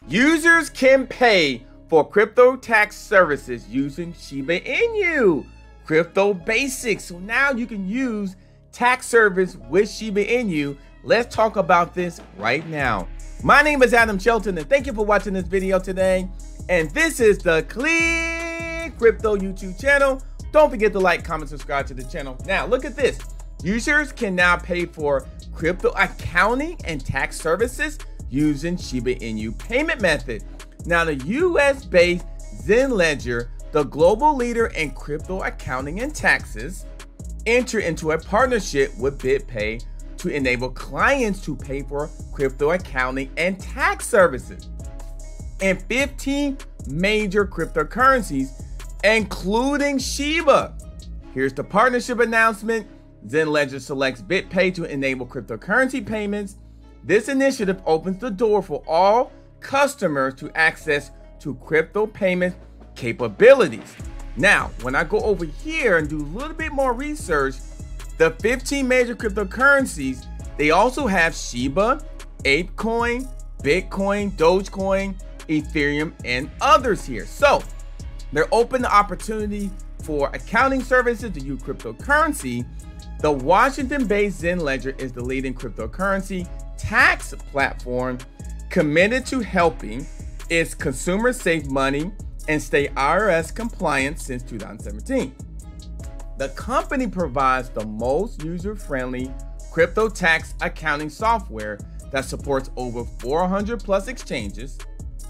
Users can pay for crypto tax services using Shiba Inu. Crypto basics. So now you can use tax service with Shiba Inu. Let's talk about this right now. My name is Adam Shelton, and thank you for watching this video today. And this is the ClearCryptos YouTube channel. Don't forget to like, comment, subscribe to the channel. Now, look at this. Users can now pay for crypto accounting and tax services using Shiba Inu payment method. Now, the US-based Zenledger, the global leader in crypto accounting and taxes, entered into a partnership with BitPay to enable clients to pay for crypto accounting and tax services in 15 major cryptocurrencies, including Shiba. Here's the partnership announcement. Zenledger selects BitPay to enable cryptocurrency payments. This initiative opens the door for all customers to access to crypto payment capabilities. Now, when I go over here and do a little bit more research, the 15 major cryptocurrencies, they also have Shiba, ApeCoin, Bitcoin, Dogecoin, Ethereum, and others here. So they're open the opportunity for accounting services to use cryptocurrency. The Washington-based Zenledger is the leading cryptocurrency tax platform committed to helping its consumers save money and stay IRS compliant since 2017. The company provides the most user-friendly crypto tax accounting software that supports over 400 plus exchanges,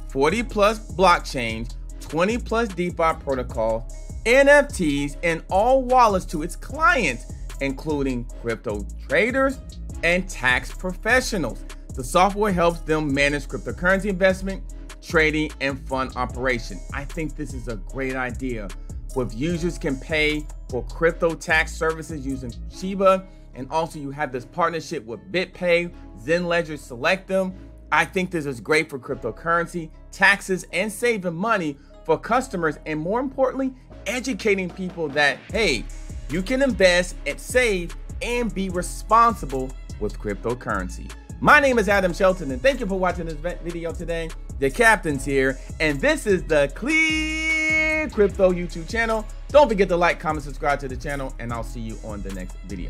40 plus blockchains, 20 plus DeFi protocols, NFTs, and all wallets to its clients, including crypto traders and tax professionals. The software helps them manage cryptocurrency investment, trading, and fund operation. I think this is a great idea. With users can pay for crypto tax services using Shiba, and also you have this partnership with BitPay, Zenledger select them. I think this is great for cryptocurrency, taxes, and saving money for customers, and more importantly, educating people that, hey, you can invest and save and be responsible with cryptocurrency. My name is Adam Shelton, and thank you for watching this video today. The captain's here, and this is the ClearCryptos YouTube channel. Don't forget to like, comment, subscribe to the channel, and I'll see you on the next video.